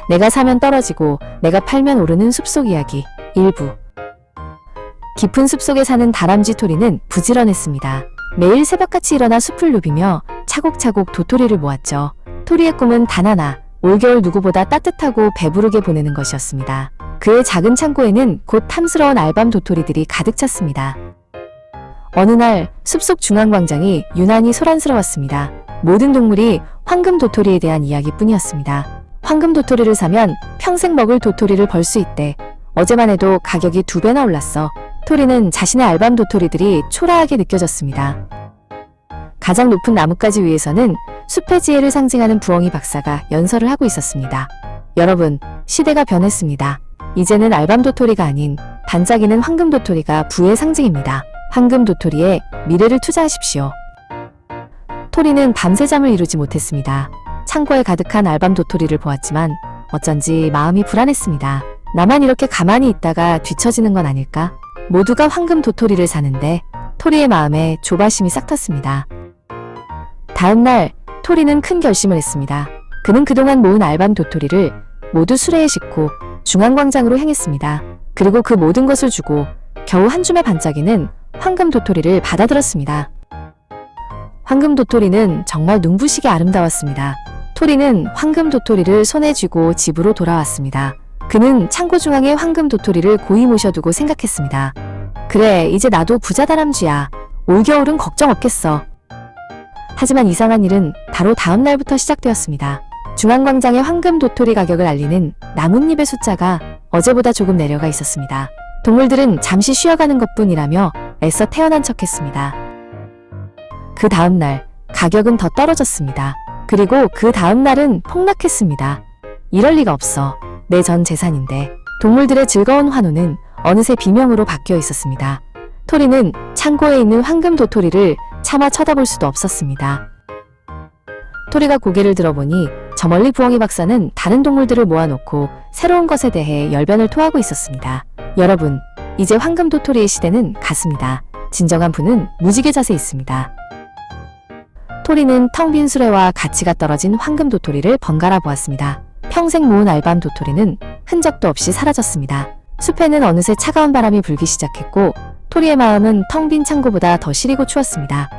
내가 사면 떨어지고 내가 팔면 오르는 숲속 이야기 일부. 깊은 숲속에 사는 다람쥐 토리는 부지런했습니다. 매일 새벽같이 일어나 숲을 누비며 차곡차곡 도토리를 모았죠. 토리의 꿈은 단 하나, 올겨울 누구보다 따뜻하고 배부르게 보내는 것이었습니다. 그의 작은 창고에는 곧 탐스러운 알밤 도토리들이 가득 찼습니다. 어느 날 숲속 중앙광장이 유난히 소란스러웠습니다. 모든 동물이 황금 도토리에 대한 이야기뿐이었습니다. 황금 도토리를 사면 평생 먹을 도토리를 벌 수 있대. 어제만 해도 가격이 2배나 올랐어. 토리는 자신의 알밤 도토리들이 초라하게 느껴졌습니다. 가장 높은 나뭇가지 위에서는 숲의 지혜를 상징하는 부엉이 박사가 연설을 하고 있었습니다. 여러분, 시대가 변했습니다. 이제는 알밤 도토리가 아닌 반짝이는 황금 도토리가 부의 상징입니다. 황금 도토리에 미래를 투자하십시오. 토리는 밤새 잠을 이루지 못했습니다. 창고에 가득한 알밤 도토리를 보았지만 어쩐지 마음이 불안했습니다. 나만 이렇게 가만히 있다가 뒤처지는 건 아닐까? 모두가 황금 도토리를 사는데 토리의 마음에 조바심이 싹 텄습니다. 다음 날 토리는 큰 결심을 했습니다. 그는 그동안 모은 알밤 도토리를 모두 수레에 싣고 중앙광장으로 향했습니다. 그리고 그 모든 것을 주고 겨우 한 줌의 반짝이는 황금 도토리를 받아들었습니다. 황금 도토리는 정말 눈부시게 아름다웠습니다. 토리는 황금 도토리를 손에 쥐고 집으로 돌아왔습니다. 그는 창고 중앙에 황금 도토리를 고이 모셔두고 생각했습니다. 그래, 이제 나도 부자 다람쥐야. 올겨울은 걱정 없겠어. 하지만 이상한 일은 바로 다음 날부터 시작되었습니다. 중앙광장의 황금 도토리 가격을 알리는 나뭇잎의 숫자가 어제보다 조금 내려가 있었습니다. 동물들은 잠시 쉬어가는 것뿐이라며 애써 태어난 척했습니다. 그 다음 날 가격은 더 떨어졌습니다. 그리고 그 다음 날은 폭락했습니다. 이럴 리가 없어. 내 전 재산인데. 동물들의 즐거운 환호는 어느새 비명으로 바뀌어 있었습니다. 토리는 창고에 있는 황금 도토리를 차마 쳐다볼 수도 없었습니다. 토리가 고개를 들어보니 저 멀리 부엉이 박사는 다른 동물들을 모아놓고 새로운 것에 대해 열변을 토하고 있었습니다. 여러분, 이제 황금 도토리의 시대는 갔습니다. 진정한 부는 무지개 잣에 있습니다. 토리는 텅 빈 수레와 가치가 떨어진 황금 도토리를 번갈아 보았습니다. 평생 모은 알밤 도토리는 흔적도 없이 사라졌습니다. 숲에는 어느새 차가운 바람이 불기 시작했고 토리의 마음은 텅 빈 창고보다 더 시리고 추웠습니다.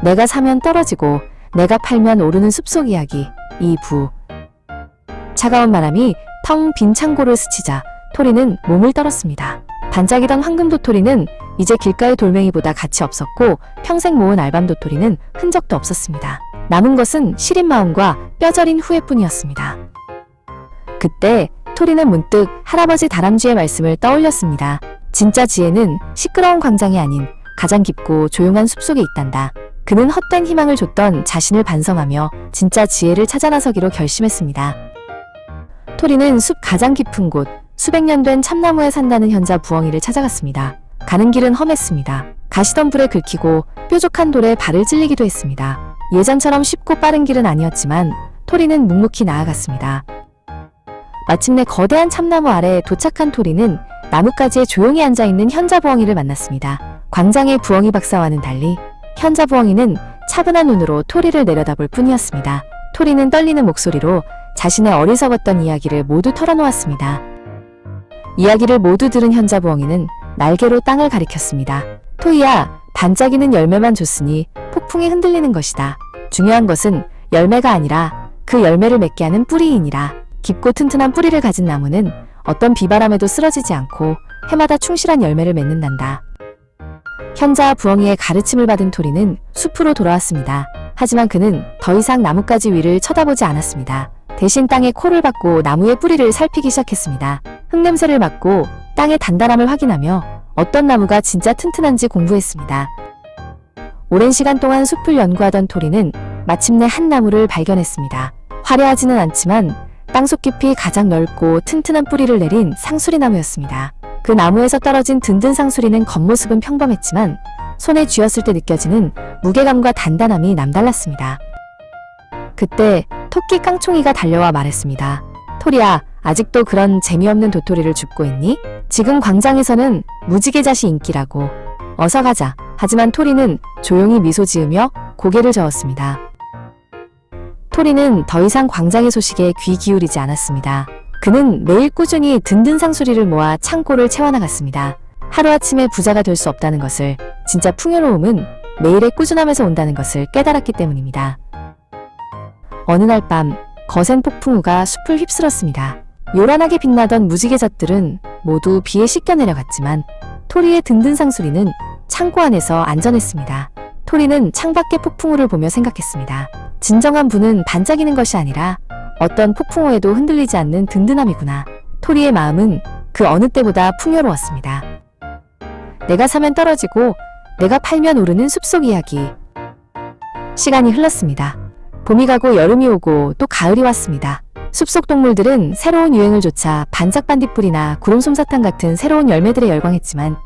내가 사면 떨어지고 내가 팔면 오르는 숲속 이야기 2부. 차가운 바람이 텅 빈 창고를 스치자 토리는 몸을 떨었습니다. 반짝이던 황금 도토리는 이제 길가의 돌멩이보다 가치 없었고 평생 모은 알밤 도토리는 흔적도 없었습니다. 남은 것은 시린 마음과 뼈저린 후회뿐이었습니다. 그때 토리는 문득 할아버지 다람쥐의 말씀을 떠올렸습니다. 진짜 지혜는 시끄러운 광장이 아닌 가장 깊고 조용한 숲속에 있단다. 그는 헛된 희망을 줬던 자신을 반성하며 진짜 지혜를 찾아 나서기로 결심했습니다. 토리는 숲 가장 깊은 곳, 수백 년 된 참나무에 산다는 현자 부엉이를 찾아갔습니다. 가는 길은 험했습니다. 가시덤 불에 긁히고 뾰족한 돌에 발을 찔리기도 했습니다. 예전처럼 쉽고 빠른 길은 아니었지만 토리는 묵묵히 나아갔습니다. 마침내 거대한 참나무 아래에 도착한 토리는 나뭇가지에 조용히 앉아있는 현자 부엉이를 만났습니다. 광장의 부엉이 박사와는 달리 현자 부엉이는 차분한 눈으로 토리를 내려다볼 뿐이었습니다. 토리는 떨리는 목소리로 자신의 어리석었던 이야기를 모두 털어놓았습니다. 이야기를 모두 들은 현자 부엉이는 날개로 땅을 가리켰습니다. 토이야, 반짝이는 열매만 줬으니 폭풍에 흔들리는 것이다. 중요한 것은 열매가 아니라 그 열매를 맺게 하는 뿌리이니라. 깊고 튼튼한 뿌리를 가진 나무는 어떤 비바람에도 쓰러지지 않고 해마다 충실한 열매를 맺는단다. 현자 부엉이의 가르침을 받은 토리는 숲으로 돌아왔습니다. 하지만 그는 더 이상 나뭇가지 위를 쳐다보지 않았습니다. 대신 땅에 코를 박고 나무의 뿌리를 살피기 시작했습니다. 흙냄새를 맡고 땅의 단단함을 확인하며 어떤 나무가 진짜 튼튼한지 공부했습니다. 오랜 시간 동안 숲을 연구하던 토리는 마침내 한 나무를 발견했습니다. 화려하지는 않지만 땅속 깊이 가장 넓고 튼튼한 뿌리를 내린 상수리 나무였습니다. 그 나무에서 떨어진 든든 상수리는 겉모습은 평범했지만 손에 쥐었을 때 느껴지는 무게감과 단단함이 남달랐습니다. 그때 토끼 깡총이가 달려와 말했습니다. 토리야, 아직도 그런 재미없는 도토리를 줍고 있니? 지금 광장에서는 무지개 잣이 인기라고. 어서 가자. 하지만 토리는 조용히 미소 지으며 고개를 저었습니다. 토리는 더 이상 광장의 소식에 귀 기울이지 않았습니다. 그는 매일 꾸준히 든든 상수리를 모아 창고를 채워나갔습니다. 하루아침에 부자가 될 수 없다는 것을, 진짜 풍요로움은 매일의 꾸준함에서 온다는 것을 깨달았기 때문입니다. 어느 날 밤, 거센 폭풍우가 숲을 휩쓸었습니다. 요란하게 빛나던 무지개잣들은 모두 비에 씻겨 내려갔지만 토리의 든든 상수리는 창고 안에서 안전했습니다. 토리는 창밖의 폭풍우를 보며 생각했습니다. 진정한 부는 반짝이는 것이 아니라 어떤 폭풍우에도 흔들리지 않는 든든함이구나. 토리의 마음은 그 어느 때보다 풍요로웠습니다. 내가 사면 떨어지고 내가 팔면 오르는 숲속 이야기. 시간이 흘렀습니다. 봄이 가고 여름이 오고 또 가을이 왔습니다. 숲속 동물들은 새로운 유행을 쫓아 반짝반딧불이나 구름솜사탕 같은 새로운 열매들에 열광했지만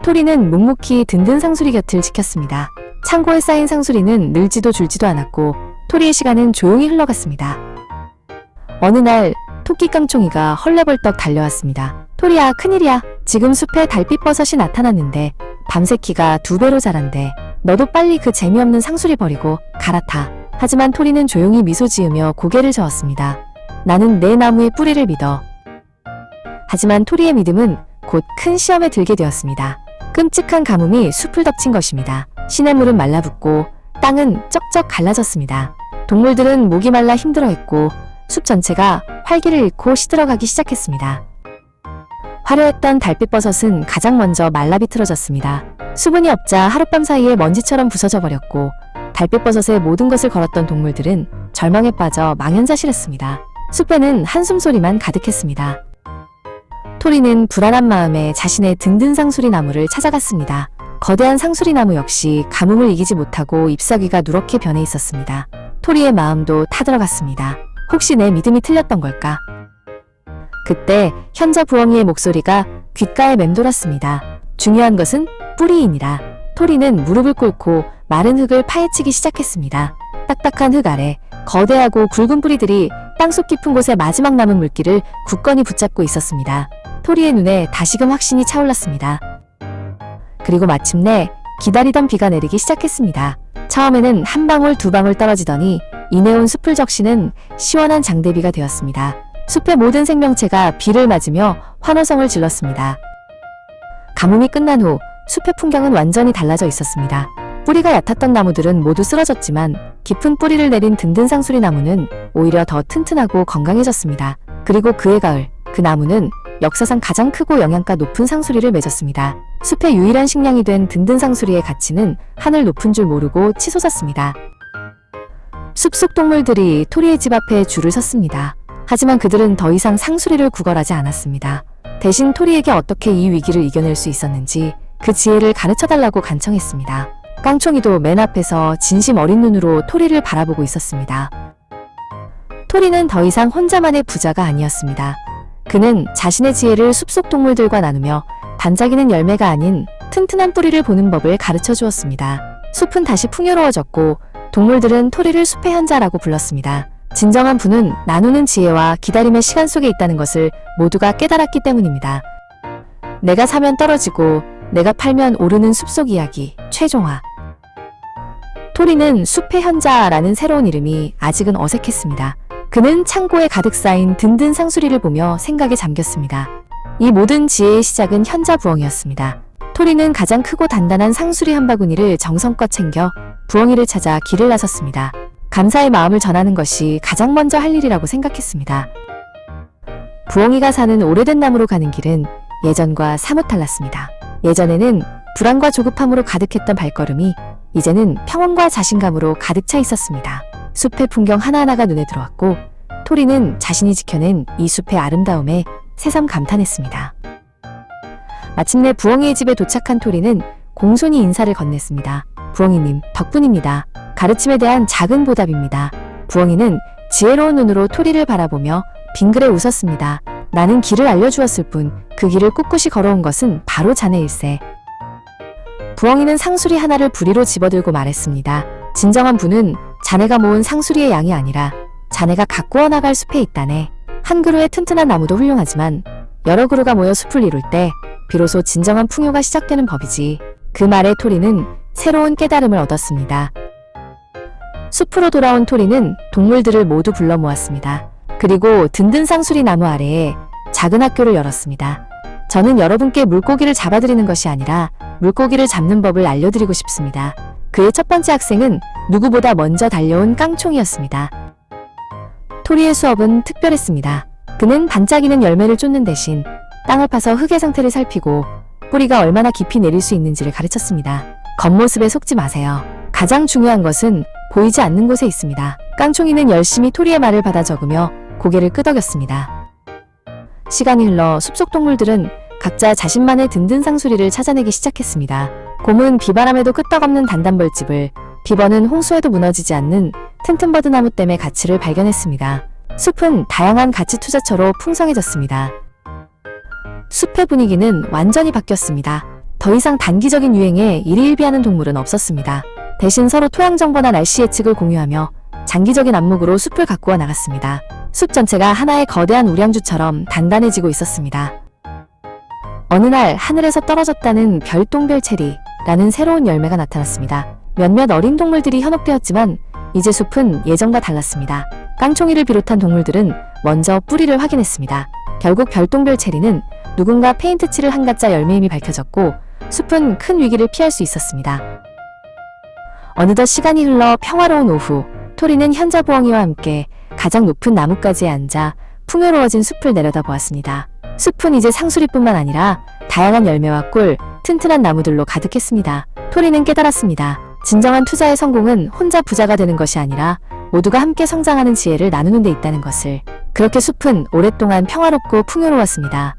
토리는 묵묵히 든든 상수리 곁을 지켰습니다. 창고에 쌓인 상수리는 늘지도 줄지도 않았고 토리의 시간은 조용히 흘러갔습니다. 어느 날 토끼 깡총이가 헐레벌떡 달려왔습니다. 토리야, 큰일이야. 지금 숲에 달빛버섯이 나타났는데 밤새 키가 2배로 자란대. 너도 빨리 그 재미없는 상수리 버리고 갈아타. 하지만 토리는 조용히 미소 지으며 고개를 저었습니다. 나는 내 나무의 뿌리를 믿어. 하지만 토리의 믿음은 곧 큰 시험에 들게 되었습니다. 끔찍한 가뭄이 숲을 덮친 것입니다. 시냇물은 말라붙고 땅은 쩍쩍 갈라졌습니다. 동물들은 목이 말라 힘들어했고 숲 전체가 활기를 잃고 시들어가기 시작했습니다. 화려했던 달빛버섯은 가장 먼저 말라 비틀어졌습니다. 수분이 없자 하룻밤 사이에 먼지처럼 부서져 버렸고 달빛버섯에 모든 것을 걸었던 동물들은 절망에 빠져 망연자실했습니다. 숲에는 한숨소리만 가득했습니다. 토리는 불안한 마음에 자신의 든든 상수리 나무를 찾아갔습니다. 거대한 상수리 나무 역시 가뭄을 이기지 못하고 잎사귀가 누렇게 변해 있었습니다. 토리의 마음도 타들어갔습니다. 혹시 내 믿음이 틀렸던 걸까? 그때 현자 부엉이의 목소리가 귓가에 맴돌았습니다. 중요한 것은 뿌리이니라. 토리는 무릎을 꿇고 마른 흙을 파헤치기 시작했습니다. 딱딱한 흙 아래 거대하고 굵은 뿌리들이 땅속 깊은 곳에 마지막 남은 물기를 굳건히 붙잡고 있었습니다. 토리의 눈에 다시금 확신이 차올랐습니다. 그리고 마침내 기다리던 비가 내리기 시작했습니다. 처음에는 한 방울 두 방울 떨어지더니 이내 온 숲을 적시는 시원한 장대비가 되었습니다. 숲의 모든 생명체가 비를 맞으며 환호성을 질렀습니다. 가뭄이 끝난 후 숲의 풍경은 완전히 달라져 있었습니다. 뿌리가 얕았던 나무들은 모두 쓰러졌지만 깊은 뿌리를 내린 든든 상수리 나무는 오히려 더 튼튼하고 건강해졌습니다. 그리고 그해 가을, 그 나무는 역사상 가장 크고 영양가 높은 상수리를 맺었습니다. 숲의 유일한 식량이 된 든든 상수리의 가치는 하늘 높은 줄 모르고 치솟았습니다. 숲속 동물들이 토리의 집 앞에 줄을 섰습니다. 하지만 그들은 더 이상 상수리를 구걸하지 않았습니다. 대신 토리에게 어떻게 이 위기를 이겨낼 수 있었는지 그 지혜를 가르쳐달라고 간청했습니다. 깡총이도 맨 앞에서 진심 어린 눈으로 토리를 바라보고 있었습니다. 토리는 더 이상 혼자만의 부자가 아니었습니다. 그는 자신의 지혜를 숲속 동물들과 나누며 반짝이는 열매가 아닌 튼튼한 뿌리를 보는 법을 가르쳐 주었습니다. 숲은 다시 풍요로워졌고 동물들은 토리를 숲의 현자라고 불렀습니다. 진정한 부는 나누는 지혜와 기다림의 시간 속에 있다는 것을 모두가 깨달았기 때문입니다. 내가 사면 떨어지고 내가 팔면 오르는 숲속 이야기, 최종화. 토리는 숲의 현자라는 새로운 이름이 아직은 어색했습니다. 그는 창고에 가득 쌓인 든든 상수리를 보며 생각에 잠겼습니다. 이 모든 지혜의 시작은 현자 부엉이였습니다. 토리는 가장 크고 단단한 상수리 한 바구니를 정성껏 챙겨 부엉이를 찾아 길을 나섰습니다. 감사의 마음을 전하는 것이 가장 먼저 할 일이라고 생각했습니다. 부엉이가 사는 오래된 나무로 가는 길은 예전과 사뭇 달랐습니다. 예전에는 불안과 조급함으로 가득했던 발걸음이 이제는 평온과 자신감으로 가득 차 있었습니다. 숲의 풍경 하나하나가 눈에 들어왔고 토리는 자신이 지켜낸 이 숲의 아름다움에 새삼 감탄했습니다. 마침내 부엉이의 집에 도착한 토리는 공손히 인사를 건넸습니다. 부엉이님, 덕분입니다. 가르침에 대한 작은 보답입니다. 부엉이는 지혜로운 눈으로 토리를 바라보며 빙그레 웃었습니다. 나는 길을 알려주었을 뿐 그 길을 꿋꿋이 걸어온 것은 바로 자네일세. 부엉이는 상수리 하나를 부리로 집어들고 말했습니다. 진정한 부는 자네가 모은 상수리의 양이 아니라 자네가 가꾸어 나갈 숲에 있다네. 한 그루의 튼튼한 나무도 훌륭하지만 여러 그루가 모여 숲을 이룰 때 비로소 진정한 풍요가 시작되는 법이지. 그 말에 토리는 새로운 깨달음을 얻었습니다. 숲으로 돌아온 토리는 동물들을 모두 불러 모았습니다. 그리고 든든 상수리 나무 아래에 작은 학교를 열었습니다. 저는 여러분께 물고기를 잡아드리는 것이 아니라 물고기를 잡는 법을 알려드리고 싶습니다. 그의 첫 번째 학생은 누구보다 먼저 달려온 깡총이었습니다. 토리의 수업은 특별했습니다. 그는 반짝이는 열매를 쫓는 대신 땅을 파서 흙의 상태를 살피고 뿌리가 얼마나 깊이 내릴 수 있는지를 가르쳤습니다. 겉모습에 속지 마세요. 가장 중요한 것은 보이지 않는 곳에 있습니다. 깡총이는 열심히 토리의 말을 받아 적으며 고개를 끄덕였습니다. 시간이 흘러 숲속 동물들은 각자 자신만의 든든 상수리를 찾아내기 시작했습니다. 곰은 비바람에도 끄떡없는 단단벌집을, 비버는 홍수에도 무너지지 않는 튼튼 버드나무 댐의 가치를 발견했습니다. 숲은 다양한 가치 투자처로 풍성해졌습니다. 숲의 분위기는 완전히 바뀌었습니다. 더 이상 단기적인 유행에 일희일비하는 동물은 없었습니다. 대신 서로 토양 정보나 날씨 예측을 공유하며 장기적인 안목으로 숲을 가꾸어 나갔습니다. 숲 전체가 하나의 거대한 우량주처럼 단단해지고 있었습니다. 어느 날 하늘에서 떨어졌다는 별똥별 체리라는 새로운 열매가 나타났습니다. 몇몇 어린 동물들이 현혹되었지만 이제 숲은 예전과 달랐습니다. 깡총이를 비롯한 동물들은 먼저 뿌리를 확인했습니다. 결국 별똥별 체리는 누군가 페인트 칠을 한 가짜 열매임이 밝혀졌고 숲은 큰 위기를 피할 수 있었습니다. 어느덧 시간이 흘러 평화로운 오후, 토리는 현자부엉이와 함께 가장 높은 나뭇가지에 앉아 풍요로워진 숲을 내려다보았습니다. 숲은 이제 상수리뿐만 아니라 다양한 열매와 꿀, 튼튼한 나무들로 가득했습니다. 토리는 깨달았습니다. 진정한 투자의 성공은 혼자 부자가 되는 것이 아니라 모두가 함께 성장하는 지혜를 나누는 데 있다는 것을. 그렇게 숲은 오랫동안 평화롭고 풍요로웠습니다.